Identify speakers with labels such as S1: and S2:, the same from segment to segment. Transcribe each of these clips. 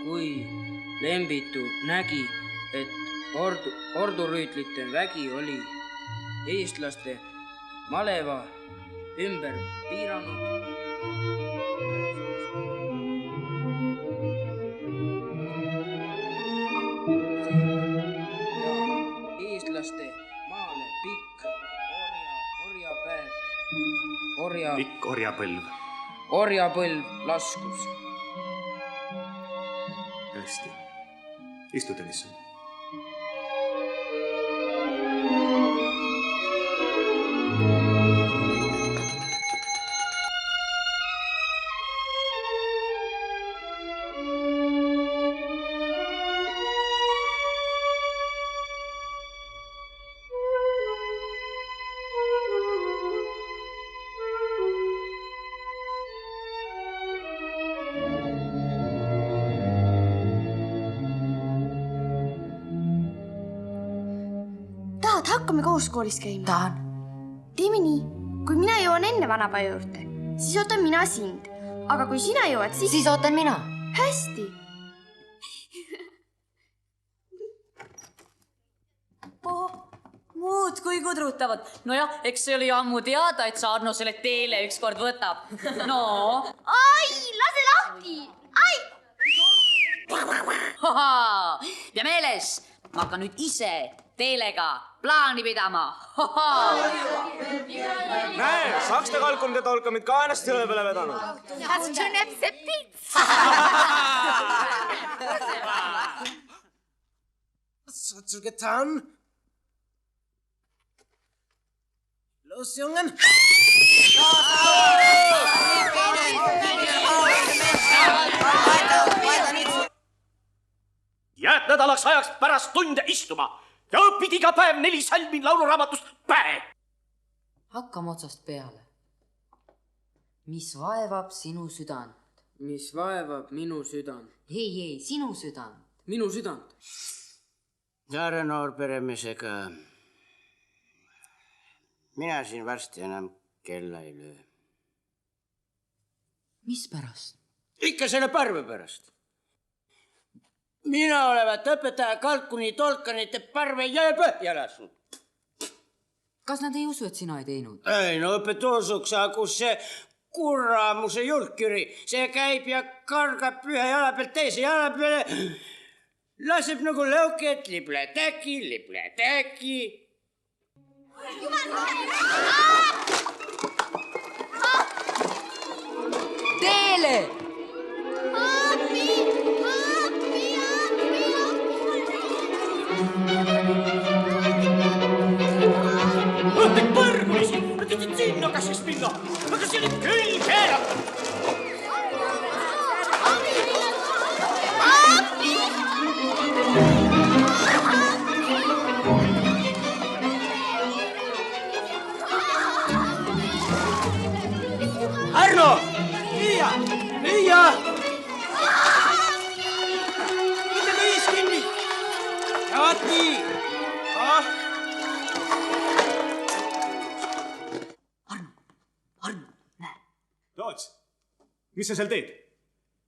S1: kui Lembitu nägi, et ordurüütlite vägi oli eestlaste maleva ümber piiranud, eestlaste maale pikk orjapõlv laskus.
S2: Hästi. Istu, Tõnisson.
S3: Hakkame koos koolis käima.
S4: Tahan.
S3: Teeme nii, kui mina jõuan enne vanapea juurde, siis ootan mina sind. Aga kui sina jõuad,
S4: siis ootan mina.
S3: Hästi.
S4: Muud kui kudrutavad. Nojah, eks see oli ammu teada, et Sarno selle teele ükskord võtab. No.
S3: Ai, lase lahti. Ai!
S4: Ja meeles, ma hakkan nüüd ise teelega plaani pidama.
S5: Näe, sakste kalkunide tolkamid ka ennast jõle peale vedanud.
S3: Hast du näpse pizza?
S5: Was hast du getan? Los, Jungen!
S6: Jääd nädalaks ajaks pärast tunde istuma ja õpid iga päev 4 salmi lauluraamatust päev.
S4: Hakkame otsast peale. Mis vaevab sinu südant?
S1: Mis vaevab minu südant?
S4: Ei, sinu südant.
S1: Minu südant?
S7: Saare noor peremesega. Mina siin varsti enam kella ei löö.
S4: Mis pärast?
S7: Ikka selle parve pärast. Mina olevat õpetaja kalkuni tolkanite parve jälle põhja lasknud.
S4: Kas nad ei usu, et sina ei teinud?
S7: Ei, no õpetuusuks, aga kus see kurramuse julküri, see käib ja kargab ühe jala pealt teise jala peale, laseb nagu lõuke, et lible-täki.
S4: Teele!
S6: Mõttek põrgulisi, mõtted sinna kassis minna, aga see oli küll keeratud.
S5: Arno! Liia! Mitte kõis kinni! Jaat nii!
S4: Arno, näe.
S2: Toots, mis sa seal teed?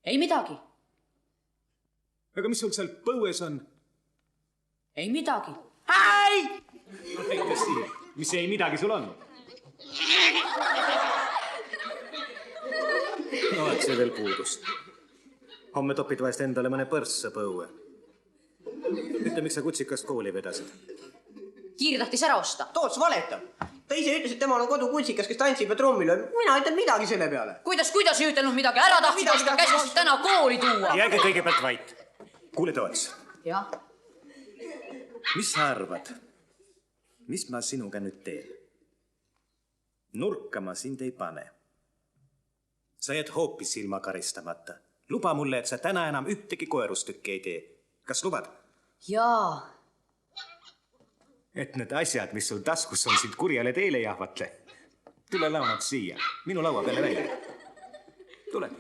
S4: Ei midagi.
S2: Aga mis sul seal põues on?
S4: Ei midagi.
S2: Hästi, mis ei midagi sul on?
S5: No, et see veel puudus. Homme topid vahest endale mõne põrssa põue. Ütle, miks sa kutsikast kooli vedasid?
S4: Kiir tahtis ära osta.
S8: Toots valetab. Ta ise ütles, et temal on kodukutsikas, kes tantsib ja trummil. Mina ütlen midagi selle peale.
S4: Kuidas ei ütelnud midagi? Ära tahtsid osta, käisid täna kooli tuua.
S5: Jääge kõigepealt vait. Kuule, Toots.
S4: Jah.
S5: Mis sa arvad? Mis ma sinuga nüüd teen? Nurka ma sind ei pane. Sa jääd hoopis ilma karistamata. Luba mulle, et sa täna enam ühtegi koerustükki ei tee. Kas lubad?
S4: Jaa.
S5: Et need asjad, mis sul taskus on, sind kurjale teele jahvatle. Tule launad siia. Minu laua peale välja. Tule.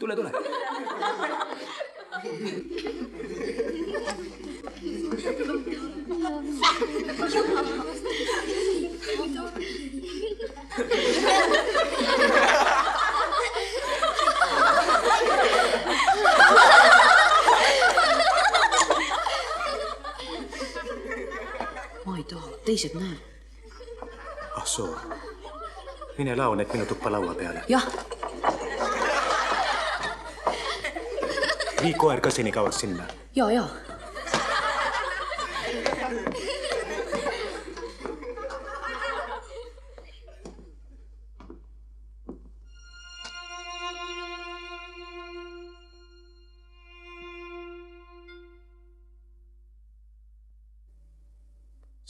S4: teised näe.
S5: Ah soo. Mine lao need minu tuppa laua peale.
S4: Jah.
S5: Vii koer ka seni kauaks sinna.
S4: Ja.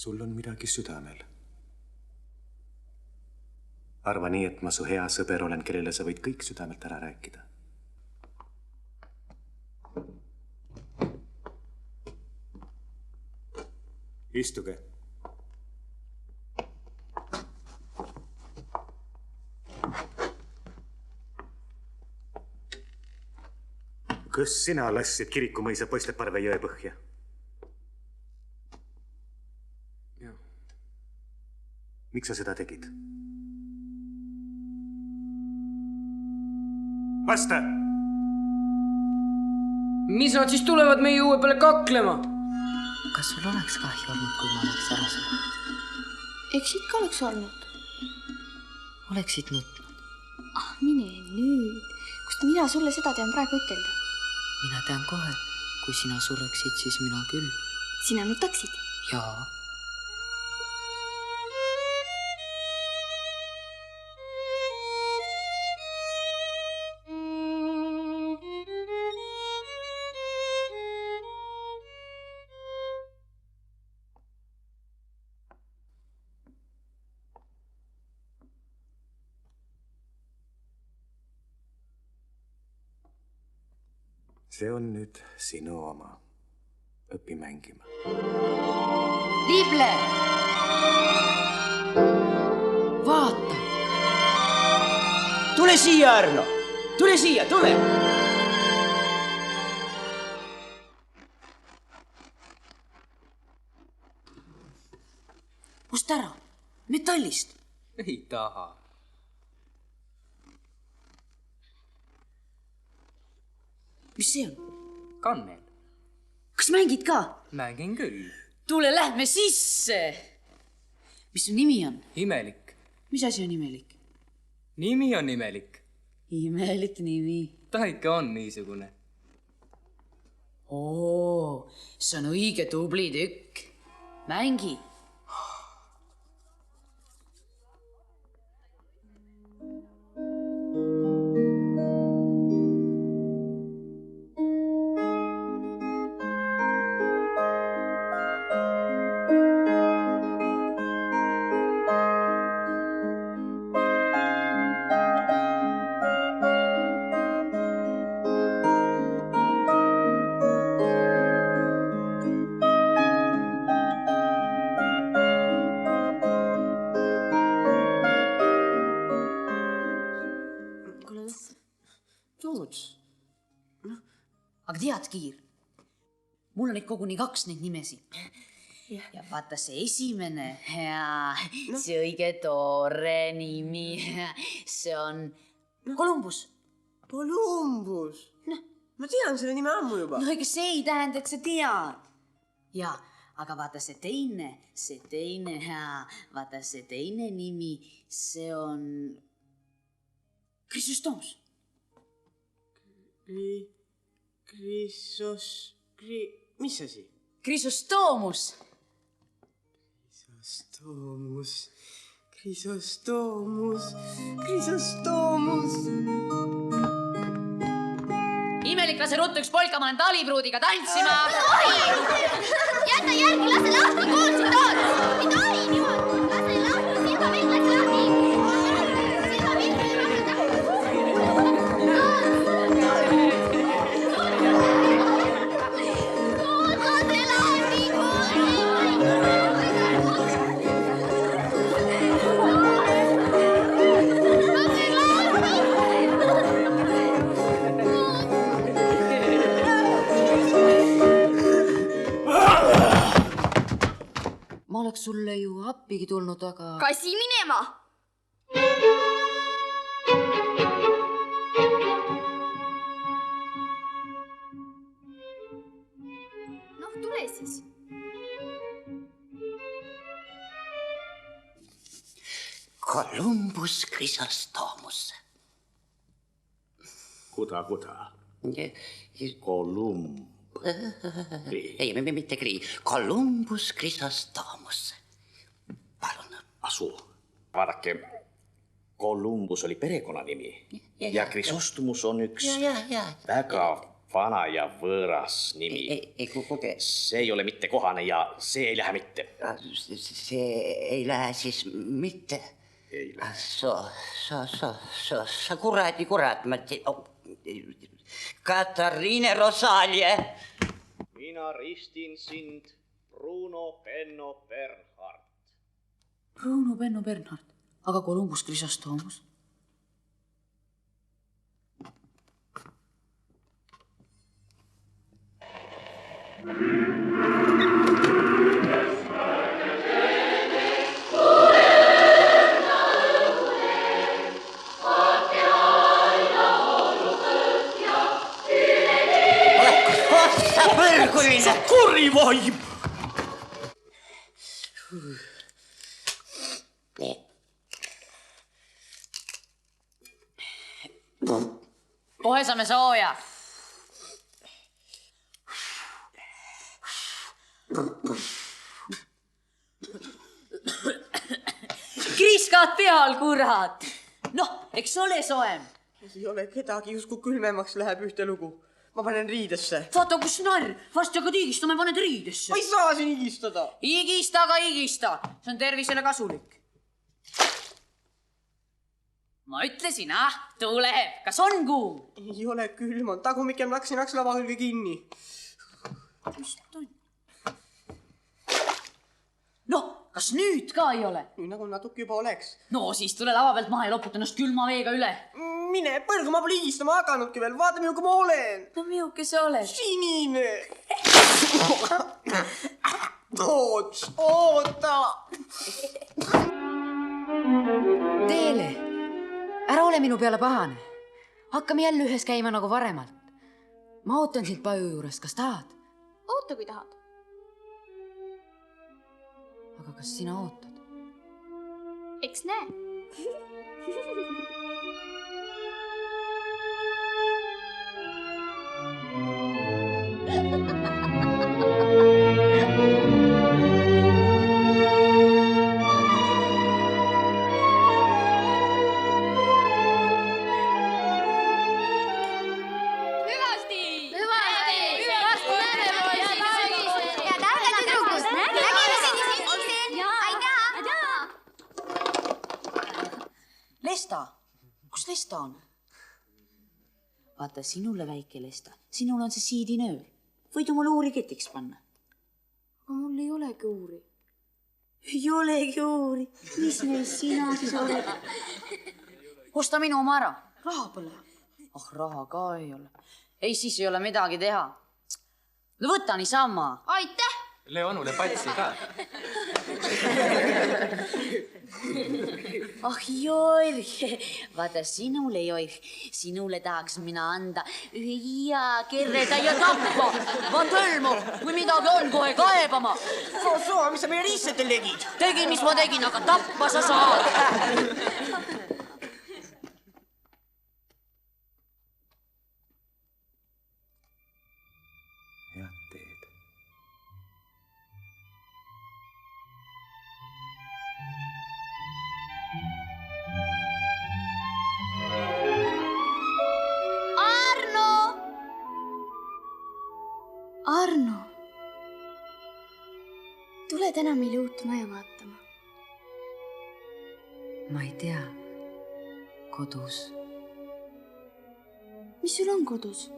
S5: Sul on midagi südamel. Arva nii, et ma su hea sõber olen, kellele sa võid kõik südamelt ära rääkida. Istuge. Kas sina lassid Kirikumõisa Poisteparve jõe põhja?
S1: Jah.
S5: Miks sa seda tegid? Vasta!
S1: Mis nad siis tulevad meie uue peale kaklema?
S4: Kas sul oleks kahju olnud, kui ma oleks ära surnud?
S3: Eks ikka oleks olnud.
S4: Oleksid nutnud.
S3: Mine nüüd. Kust mina sulle seda tean praegu ütelda?
S4: Mina tean kohe. Kui sina sureksid, siis mina küll.
S3: Sina nutaksid?
S4: Jaa.
S5: See on nüüd sinu oma. Õpi mängima.
S4: Liible! Vaata!
S7: Tule siia, Arno! Tule siia, tule!
S4: Kust ära? Metallist?
S1: Ei taha.
S4: Mis see on?
S1: Kannel.
S4: Kas mängid ka?
S1: Mängin küll.
S4: Tule, lähme sisse! Mis su nimi on?
S1: Imelik.
S4: Mis asi on imelik?
S1: Nimi on imelik.
S4: Imelik nimi.
S1: Ta ikka on niisugune.
S4: See on õige tubli tükk. Mängi. Aga tead, Kiir, mul on neid koguni 2 neid nimesi. Ja vaata see esimene, see õige toore nimi, see on Kolumbus.
S8: Kolumbus? Ma tean selle nime ammu juba.
S4: No ega see ei tähenda, et sa tead. Ja, aga vaata see teine, vaata see teine nimi, see on Krisüstomus.
S8: Mis asi?
S4: Krisüstomus. Imelik, lase ruttu üks polka, ma olen talipruudiga tantsima.
S3: Jäta järgi, lase lahti, kuulsid tood! Ei tohi niimoodi! Lase lahti, Silva Vilt, lase lahti! Silva Vilt,
S4: ma oleks sulle ju appigi tulnud, aga...
S3: Kasi minema! Noh, tule siis.
S7: Columbus Chrysostomus.
S6: Kuta.
S7: Ei, mitte Kri. Columbus Chrysostomus. Palun.
S6: Asu. Vaadake, Columbus oli perekonnanimi. Ja Chrysostomus on üks väga vana ja võõras nimi.
S7: Ei, kuulge.
S6: See ei ole mitte kohane ja see ei lähe mitte.
S7: See ei lähe siis mitte.
S6: Ei lähe.
S7: Sa kurat. Katariine Rosalie.
S6: Mina ristin sind, Bruno Benno Bernhard.
S4: Bruno Benno Bernhard, aga Columbus Chrysostomus?
S7: Põrguline!
S6: Kurivaim!
S4: Kohe saame sooja. Kriskad peal, kurat! Noh, eks ole soem.
S8: Ei ole kedagi, justkui külmemaks läheb ühte lugu. Ma panen riidesse.
S4: Vaata, kus narr. Vast hakkad igistama ja paned riidesse.
S8: Ma ei saa siin igistada.
S4: Igista, aga igista. See on tervisele kasulik. Ma ütlesin, tuleb. Kas on kuum?
S8: Ei ole külm on. Tagumikem laksin lava külge kinni.
S4: Mis ta on? Noh, kas nüüd ka ei ole?
S8: Nii nagu natuke juba oleks.
S4: No siis tule lava pealt maha ja loputa ennast külma veega üle.
S8: Mine, põrgu, ma pole igistama hakanudki veel. Vaata, milline ma olen.
S4: No milline sa oled?
S8: Sinine. Oota.
S4: Teele, ära ole minu peale pahane. Hakkame jälle ühes käima nagu varemalt. Ma ootan sind paju juures, kas tahad?
S3: Oota, kui tahad.
S4: Aga kas sina ootad?
S3: Eks näe.
S4: Lesta, kus Lesta on? Vaata, sinule väike Lesta, sinul on see siidinöör. Võid oma luuri ketiks panna.
S3: Aga mul ei olegi uuri.
S4: Ei olegi uuri. Mis neist sina siis oled? Osta minu oma ära. Raha pole. Ah, raha ka ei ole. Ei, siis ei ole midagi teha. No võta niisama.
S3: Aitäh!
S1: Leonule patsi ka.
S4: Ah, Jorg, vaata sinule, Jorg, sinule tahaks mina anda ühe hea kerreda ja tappa. Vaata hõlmu, kui midagi on, kohe kaebama.
S8: Soo, mis sa meie riistetel tegid?
S4: Tegin, mis ma tegin, aga tappa sa saad.
S5: Head teed.
S3: Arno, tule täna meile uut maja vaatama.
S4: Ma ei tea, kodus.
S3: Mis sul on kodus?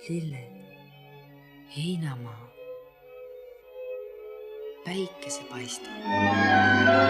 S4: Lilled, heinamaa, päikese paistab.